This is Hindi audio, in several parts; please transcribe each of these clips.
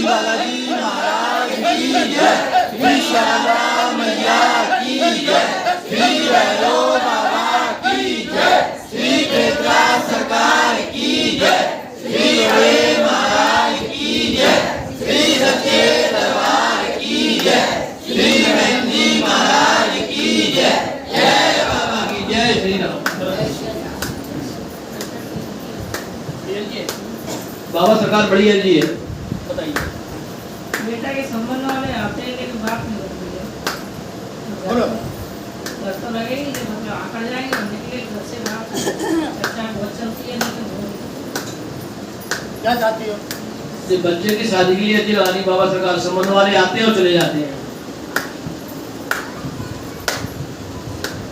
बालाजी महाराज की जय, श्री श्यामा मैया की जय, श्री भैरव बाबा की जय, श्री पेत्रा सरकार की जय, श्री बड़े महाराज की जय, श्री सच्चे दरबार की जय, श्री नरेंद्र महाराज की जय। जय बाबा की जय। श्री राम। बाबा सरकार बढ़िया जी है, बताइए। बेटा के संबंध वाले आते हैं लेकिन बात नहीं होती है। बोलो। घर तो लगेगी जब हम आकर जाएंगे हम निकले घर से बाहर चर्चा बहुत चलती है लेकिन क्या चाहती हो? बच्चे की शादी के लिए दिलवानी बाबा सरकार संबंध वाले आते हैं और चले जाते हैं।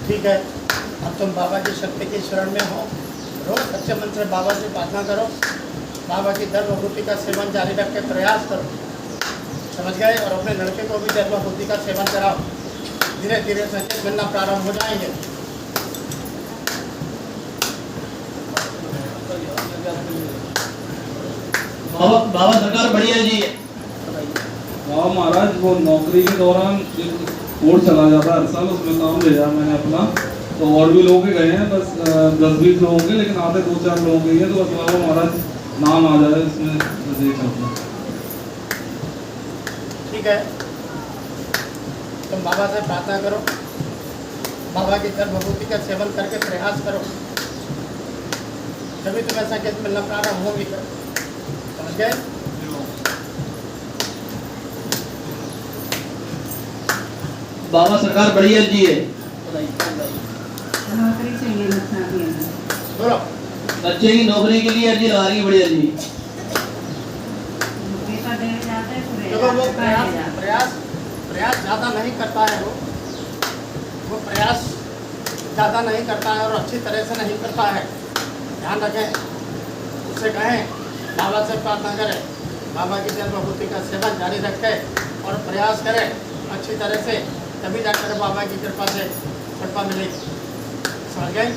ठीक है, अब तुम बाबा की शक्ति की शरण में हो, रोज सच्चे मन से बाबा से प्रार्थना करो, बाबा की धर्मभूति का सेवन जारी रख के प्रयास करो, समझ गए? और अपने लड़के को भी धर्मभूति का सेवन कराओ, धीरे धीरे संकेत मिलना प्रारंभ हो जाएंगे। बाबा सरकार बढ़िया जी है। हाँ महाराज, वो नौकरी के दौरान कोर्स चला जाता है हर साल, उसमें नाम ले जाया मैंने अपना, तो और भी लोग गए हैं, बस 10-20 लोगों के, लेकिन आते 2-4 लोगों के हैं, तो बस बाबा महाराज नाम आ जाए इसमें देख सकते। ठीक है, तुम बाबा से प्रार्थना करो, बाबा की धर्मभूति का सेवन करके प्रयास करो, तभी तुम्हें संकेत मिलना प्रारंभ होगी। समझ गए? बाबा सरकार बढ़िया जी है, नौकरी चाहिए लगता है। बोलो। बच्चे की नौकरी के लिए अर्जी लगा रही है बढ़िया जी। पैसा देने जाते हैं देखो वो प्रयास ज़्यादा नहीं करता है, वो प्रयास ज़्यादा नहीं करता है और अच्छी तरह से नहीं करता है। ध्यान रखें, उससे कहें बाबा से प्रार्थना करें, बाबा की धर्मभूति का सेवन जारी रखें और प्रयास करें अच्छी तरह से, तभी जाकर बाबा की कृपा से कृपा मिलेगी। समझ गए?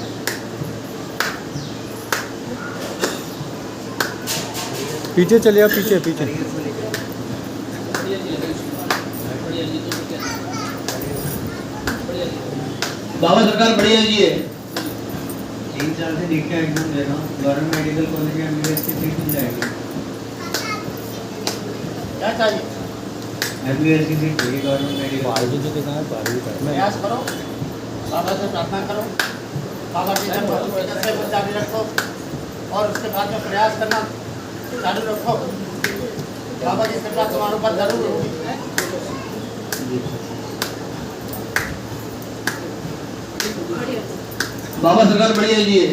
पीछे चलिए, पीछे पीछे। बाबा सरकार बढ़िया जी है। 3 साल से देखा एकदम दे रहा हूँ, गवर्नमेंट मेडिकल कॉलेज में एमबीबीएस की सीट मिल जाएगी। क्या चाहिए? एमबीबीएस की सीट मिलेगी गवर्नमेंट मेडिकल। प्रयास करो, बाबा से प्रार्थना करो, बाबा की धर्मभूति का सेवन जारी रखो और उसके बाद में प्रयास करना चालू रखो, बाबा की कृपा तुम्हारे ऊपर जरूर होगी। बाबा सरकार बढ़िया जी है।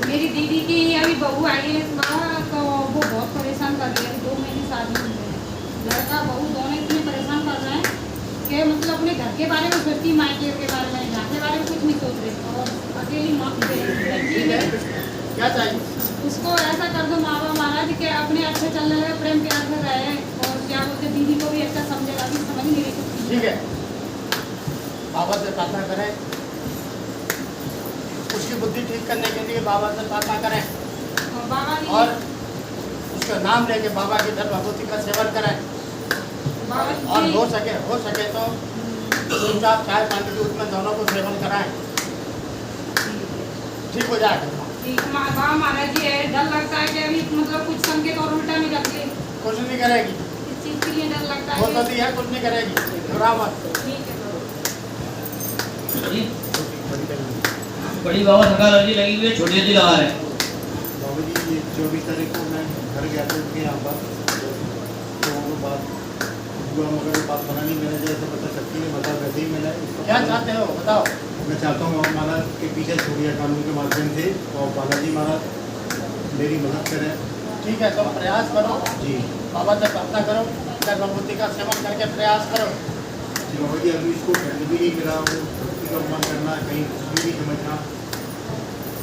मेरी दीदी की अभी बहू आई है माँ, तो वो बहुत परेशान कर रही है। 2 महीने शादी हुई है, लड़का बहू दोनों इतने परेशान कर रहे हैं कि मतलब अपने घर के बारे में सोचती, मायके के बारे में, घर के बारे में कुछ नहीं सोच रही और अकेली माँ क्या चाहिए? उसको ऐसा कर दो बाबा महाराज के अपने अच्छे चलने लगे, प्रेम प्यार से रहे और क्या बोलते दीदी को भी अच्छा समझेगा, अभी समझ नहीं रही कुछ। ठीक है, बाबा से प्रार्थना करें, उसकी बुद्धि ठीक करने के लिए बाबा से प्रार्थना करें और उसका नाम लेके बाबा की धर्मभूति का सेवन करें और हो सके तो चुपचाप चाय पानी दूध में दोनों को सेवन कराएं, ठीक हो जाएगा। बाबा महाराज जी है, डर लगता है कि अभी मतलब कुछ संकेत और उल्टा नहीं रख ले, कुछ नहीं करेगी, इस चीज के लिए डर लगता है। वो तो है, कुछ नहीं करेगी, घबराओ मत। ठीक है। बड़ी बाबा सरकार अर्जी लगी हुई है, छोटी अर्जी लगा रहे हैं। बाबू जी, ये 24 तारीख को मैं घर गया था उनके यहाँ पर, तो वो बात हुआ मगर बात बना नहीं, मैंने जैसे पता सकती है बता वैसे ही मैंने। क्या चाहते हो बताओ? मैं चाहता हूँ बाबा महाराज के पीछे छोड़िया कानून के माध्यम से और बालाजी महाराज मेरी मदद करें। ठीक है, तुम प्रयास करो जी बाबा से प्रार्थना करो, धर्मभूति का सेवन करके प्रयास करो। जी बाबा जी, अभी इसको ठंड भी नहीं मिला, वो का मन करना कहीं कुछ भी समझना।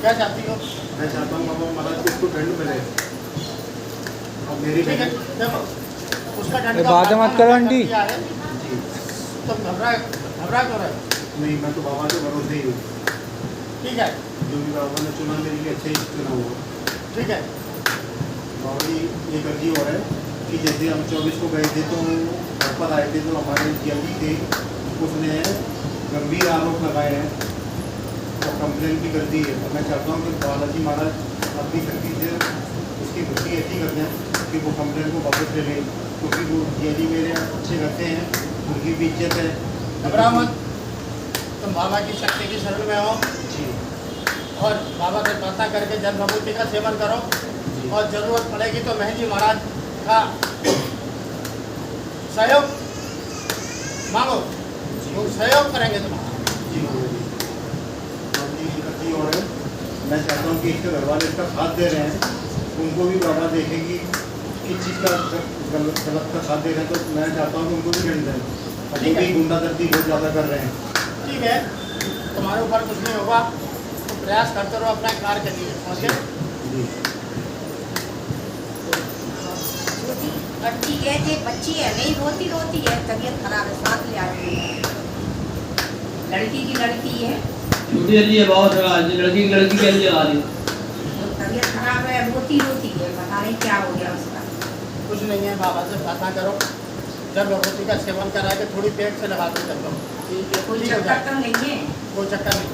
क्या चाहती हो? मैं चाहता हूँ बाबा महाराज को इसको ठंड मिले और मेरी ठीक है, देखो उसका ठंड का बात मत करो आंटी। जी तुम घबरा क्यों रहे? नहीं, मैं तो बाबा के भरोसे ही हूँ। ठीक है, जो भी बाबा ने चुना मेरे लिए अच्छा ही चुना हुआ। ठीक है, बाबा जी एक अर्जी और है कि कि जैसे हम 24 को गए थे तो घर पर आए थे, तो हमारे जल्दी थे, उसने गंभीर आरोप लगाए हैं और कंप्लेन भी कर दी है। तो मैं चाहता हूँ कि बालाजी महाराज अपनी शक्ति से उसकी भर्ती ऐसी कर दें कि वो कंप्लेन को वापस ले लें, क्योंकि वो जी मेरे अच्छे करते हैं, उनकी भी इज्जत है। घबराओ मत, तुम बाबा की शक्ति की शरण में हो जी और बाबा से प्रार्थना करके जल भभूति का सेवन करो, और जरूरत पड़ेगी तो महजी महाराज का सहयोग मांगो, वो सहयोग करेंगे तुम्हारा। जी जी और है, मैं चाहता हूँ कि इसके घर वाले इसका साथ दे रहे हैं, उनको भी बाबा देखेंगी किस चीज़ का गलत का साथ दे रहे हैं, तो मैं चाहता हूँ कि उनको भी दंड दें। अभी भी गुंडागर्दी बहुत ज़्यादा कर रहे हैं। ठीक है, तुम्हारे ऊपर कुछ नहीं होगा, तो प्रयास करते रहो अपना कार्य के लिए, समझे? जी लड़की है कि बच्ची है, नहीं रोती रोती है, तबीयत खराब है, साथ ले आती है। लड़की की लड़की है, छोटी जी है बाबा सरकार जी, लड़की की लड़की के लिए आ रही तो तबीयत खराब है, रोती रोती है, पता नहीं क्या हो गया उसका। कुछ नहीं है, बाबा से प्रार्थना करो, जल भगवती का सेवन करा के थोड़ी पेट से लगा दो चलो, ठीक है, कोई ठीक हो चक्कर जाएगा। तो नहीं है। कोई चक्कर नहीं।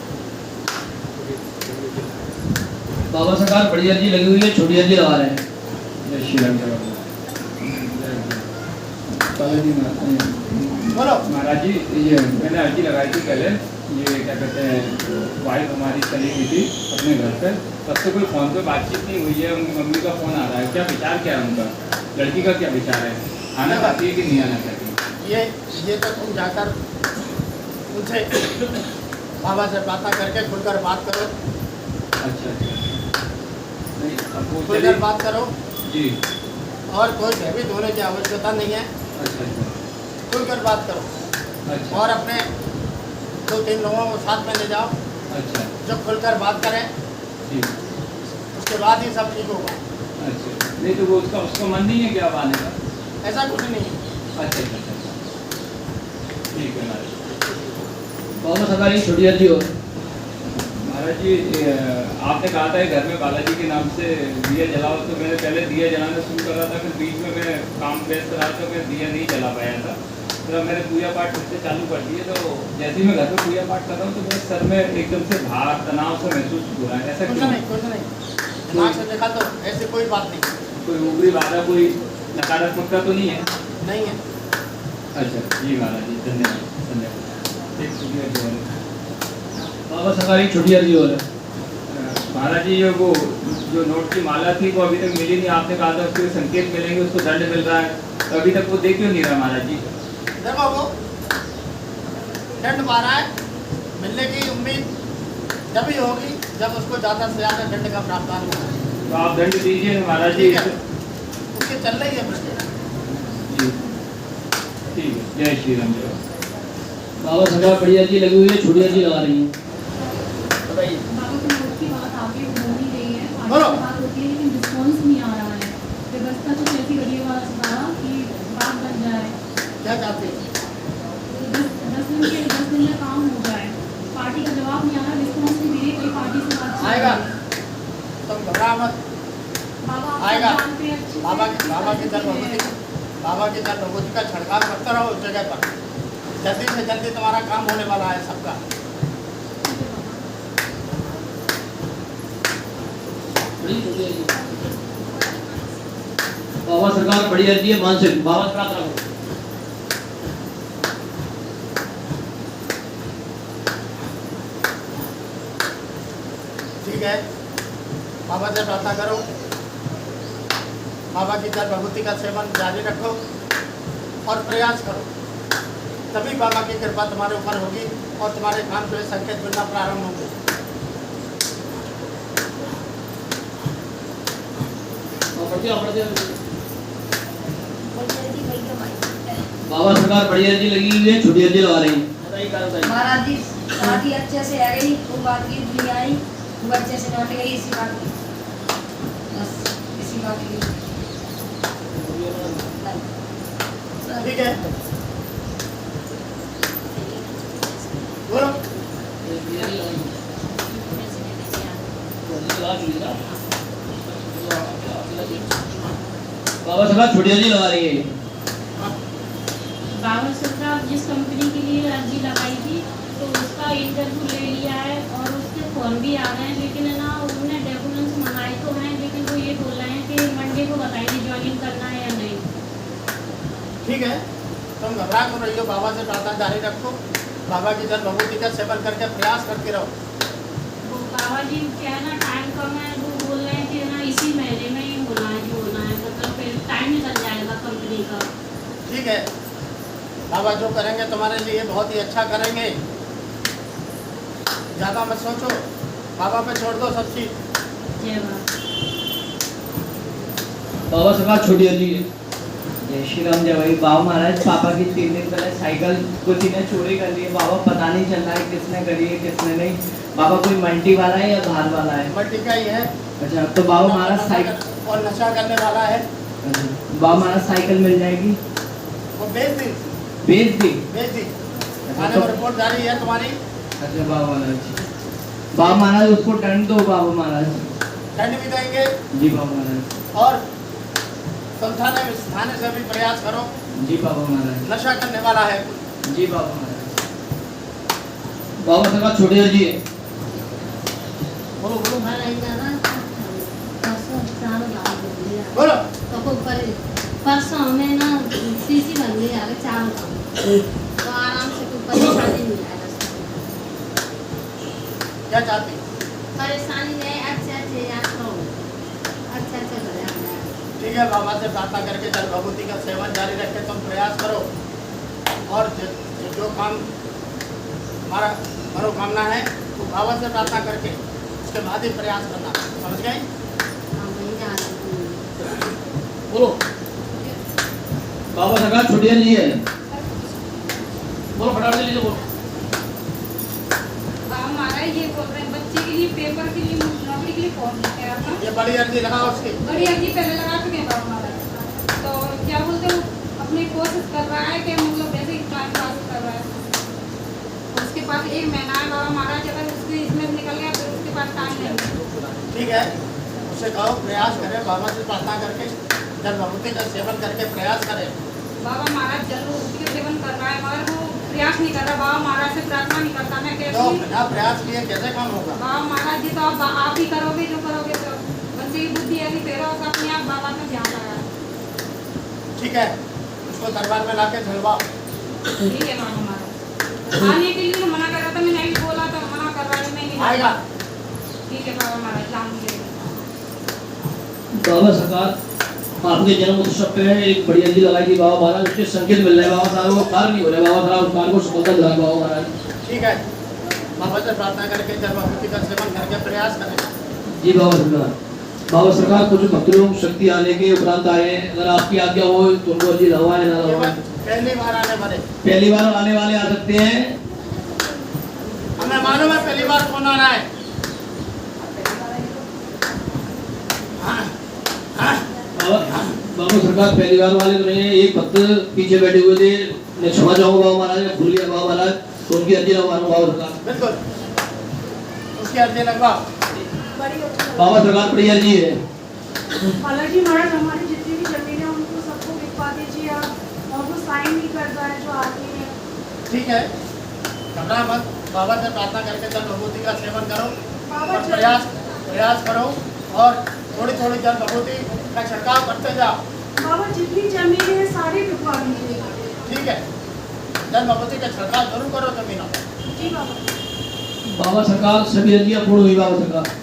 बाबा सरकार बड़ी अर्जी लगी हुई है, छोटी अर्जी लगा रहे हैं। जय श्री राम। जय बालाजी बोलो। महाराज जी, ये मैंने अर्जी लगाई थी पहले, ये क्या कहते हैं, वाइफ हमारी चली गई थी अपने घर पे, तब से कोई फ़ोन पे बातचीत नहीं हुई है। उनकी मम्मी का फ़ोन आ रहा है, क्या विचार क्या है उनका, लड़की का क्या विचार है, आना चाहती है कि नहीं आना चाहती? ये तो तुम जाकर उनसे बाबा से प्रार्थना करके खुलकर बात करो, अच्छा अच्छा, नहीं अब वो खुलकर बात करो, जी, और कोई भयभीत होने की आवश्यकता नहीं है, अच्छा अच्छा खुलकर बात करो, अच्छा और अपने 2-3 लोगों को साथ में ले जाओ अच्छा जो खुलकर बात करें, जी, उसके बाद ही सब ठीक होगा। अच्छा, नहीं तो वो उसका मन नहीं है क्या अब आने का? ऐसा कुछ नहीं है। अच्छा अच्छा अच्छा, ठीक है महाराज। बाबा सरकार की छोटी अर्जी और महाराज जी, आपने कहा था घर में बालाजी के नाम से दिया जलाओ, तो मैंने पहले दिया जलाना शुरू करा था, फिर बीच में मैं काम व्यस्त रहा तो मैं दिया नहीं जला पाया था, तो मैंने पूजा पाठ फिर से चालू कर दिए। तो जैसे ही मैं घर में पूजा पाठ कर रहा हूँ तो मेरे सर में एकदम से भार तनाव से महसूस हो रहा है, ऐसा कुछ क्यों? नहीं, कुछ नहीं, दिमाग से देखा तो ऐसी कोई बात नहीं, कोई ऊपरी बाधा, कोई नकारात्मकता तो नहीं है? नहीं है। अच्छा जी महाराज जी, धन्यवाद धन्यवाद। एक शुक्रिया जो है बाबा सरकार की छोटी अर्जी और है। महाराज जी, ये वो जो नोट की माला थी वो अभी तक मिली नहीं, आपने कहा था उसके संकेत मिलेंगे, उसको दंड मिल रहा है, तो अभी तक वो दे क्यों नहीं रहा महाराज जी? देखो वो दंड पा रहा है, मिलने की उम्मीद जब ही होगी जब उसको ज़्यादा से ज़्यादा दंड का प्रावधान होगा। तो आप दंड दीजिए महाराज जी। ठीक है, उसके चल रही है प्रक्रिया। जी ठीक है, जय श्री राम। जय बाबा सरकार बड़ी अर्जी लगी हुई है, छोटी अर्जी लगा रही है। बताइए। बाबा की नोट की बात आगे हो नहीं रही है, बोलो। आगे बात होती है लेकिन रिस्पॉन्स नहीं आ रहा है। व्यवस्था कुछ ऐसी करिए बाबा सरकार कि बात बन जाए, क्या चाहते हैं? 10 दिन में काम हो जाए। पार्टी का जवाब नहीं आ रहा, रिस्पॉन्स नहीं दे रही, कोई पार्टी से बात आएगा, तुम घबरा मत, बाबा आप आएगा। जानते हैं अच्छे से। बाबा की जल भगवती का छिड़काव करते रहो उस जगह पर, जल्दी से जल्दी तुम्हारा काम होने वाला है सबका। बाबा सरकार बड़ी अर्जी है, मानसिक बाबा से प्रार्थना करो। ठीक है, बाबा से प्रार्थना करो, बाबा की जल भगवती का सेवन जारी रखो और प्रयास करो, तभी बाबा की कृपा तुम्हारे ऊपर होगी और तुम्हारे काम पे संकेत मिलना प्रारंभ होंगे। बाबा सरकार बड़ी अर्जी लगी हुई है, छोटी अर्जी लगा रही है। महाराज जी, शादी अच्छे से आ गई, कोई बात की नहीं आई, वो अच्छे से लौट गई, इसी बात की, बस इसी बात की। ठीक है, बोलो। बाबा सरकार छोटी अर्जी लगा रही है। बाबा सरकार जिस कंपनी के लिए अर्जी लगाई थी तो उसका इंटरव्यू ले लिया है और उसके फॉर्म भी आ रहे हैं, लेकिन है ना उन्होंने डॉक्यूमेंट्स मंगाए तो हैं, लेकिन वो ये बोल रहे हैं कि मंडे को बताइए ज्वाइनिंग करना है या नहीं। ठीक है, तुम घबरा क्यों रही हो? बाबा से प्रार्थना जारी रखो, बाबा की जल भगवती का सेवन करके प्रयास करते रहो। वो बाबा जी क्या है ना टाइम कम है, वो बोल रहे हैं कि ना इसी महीने में ही होना है जो होना है, मतलब फिर टाइम निकल जाएगा कंपनी का। ठीक है, बाबा जो करेंगे तुम्हारे लिए बहुत ही अच्छा करेंगे, ज़्यादा मत सोचो, बाबा पे छोड़ दो सब चीज़। जय बाबा। बाबा सरकार छोटी अर्जी है। जय श्री राम जय भाई। बाबा महाराज पापा की 3 दिन पहले साइकिल कुछ ने चोरी कर ली है। बाबा पता नहीं चल रहा है किसने करी है किसने नहीं। बाबा कोई मंडी वाला है या धार वाला है? मट्टी का ही है। अच्छा, तो बाबा महाराज साइकिल और नशा करने वाला है। बाबा महाराज साइकिल मिल जाएगी? वो बेच दी। बेच दी? बेच दी। अच्छा, थाने में रिपोर्ट जारी है तुम्हारी। अच्छा बाबा महाराज, बाबा महाराज उसको दंड दो बाबा महाराज। दंड भी देंगे जी बाबा महाराज। और तुम थाने से भी प्रयास करो। जी बाबा महाराज। नशा करने वाला है। जी बाबा महाराज। बाबा सरकार छोटी अर्जी है। बोलो बोलो बोलो। बोलो। परसों हमें ना सीसी बन गई आगे 4 तो आराम से कोई परेशानी नहीं आएगा। क्या चाहती? परेशानी नहीं, अच्छे याद करो, अच्छा करे हमें। ठीक है, बाबा से प्रार्थना करके जल भगवती का सेवन जारी रख के तुम प्रयास करो और जो काम हमारा मनोकामना है वो बाबा से प्रार्थना करके उसके बाद ही प्रयास करना। समझ गए? हाँ वही जा रहे हैं। बोलो। बाबा सरकार छोटी अर्जी है। बोलो फटाफट से लीजिए बोलो। हमारा ये बोल रहे हैं बच्चे के लिए पेपर के लिए नौकरी के लिए फॉर्म लेके आया था। ये बड़ी अर्जी लगाओ उसकी। बड़ी अर्जी पहले लगा चुके हैं बाबा महाराज, तो क्या बोलते हो अपनी कोशिश कर रहा है कि मतलब वैसे ही टाइम पास कर रहा है। उसके पास 1 महीना है बाबा महाराज, अगर उसके इसमें निकल गया फिर उसके पास टाइम नहीं। ठीक है, उससे कहो प्रयास करे, बाबा से प्रार्थना करके जल भगवती का सेवन करके प्रयास करे। बाबा महाराज जरूर उसके सेवन कर रहा है मगर वो प्रयास नहीं कर रहा। बाबा महाराज से प्रार्थना नहीं करता। मैं तो कहती बिना प्रयास किए कैसे काम होगा? बाबा महाराज जी तो आप ही करोगे जो करोगे, तो बच्चे की बुद्धि ऐसी तेरा होगा अपने आप बाबा में ध्यान लगा। ठीक है, उसको दरबार में लाके झलवाओ। ठीक है बाबा महाराज। आने के लिए मना कर रहा था, मैंने नहीं बोला था, मना कर रहा है मैं नहीं आएगा। ठीक है बाबा महाराज जाऊंगी। बाबा सरकार आपके जन्म उत्सव पे एक बड़ी अर्जी लगाई थी बाबा महाराज, उसके संकेत मिल रहे हैं बाबा साहब, वो कार्य नहीं हो रहे। बाबा साहब उस कार्य को सफलता दिलाए बाबा महाराज। ठीक है, बाबा से प्रार्थना करके जल भगवती का सेवन करके प्रयास करें। जी बाबा सरकार। बाबा सरकार कुछ भक्त लोग शक्ति आने के उपरांत आए हैं, अगर आपकी आज्ञा हो तो उनको अर्जी लगवाए ना ये लगवाए? बस पहली बार आने वाले। पहली बार आने वाले आ सकते हैं। हमें मालूम है पहली बार कौन आ रहा है। बाबा सरकार पहली बार वाले तो नहीं है, एक भक्त पीछे बैठे हुए थे, मैं क्षमा चाहूंगा बाबा महाराज, मैं भूल गया बाबा महाराज, तो उनकी अर्जी लगवा रहा हूँ बाबा सरकार। बिल्कुल उसकी अर्जी लगवाओ। बाबा सरकार बड़ी अर्जी है। हालांकि महाराज हमारी जितनी भी जमीन है उनको सबको बिकवा दीजिए आप, और वो साइन नहीं करता है जो आगे है। ठीक है, घबरा मत, बाबा से प्रार्थना करके जल भगवती का सेवन करो बाबा और प्रयास करो और थोड़ी थोड़ी जल भगवती का छिड़काव करते जाओ। बाबा जितनी जमीन है सारी बिकवा दीजिए। ठीक है, जल भगवती का छिड़काव जरूर करो जमीनों पर। जी बाबा। बाबा सरकार सभी अर्जियां पूर्ण हुई बाबा सरकार।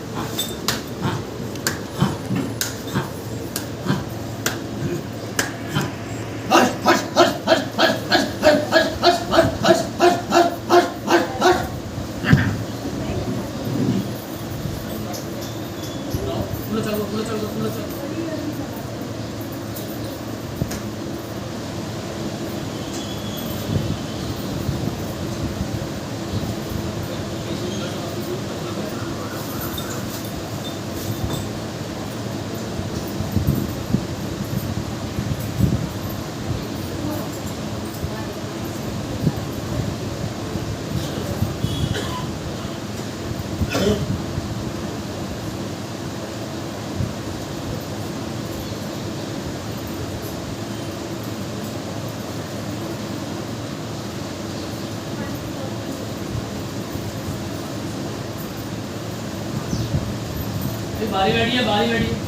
बारी बैठी है, बारी बैठी है।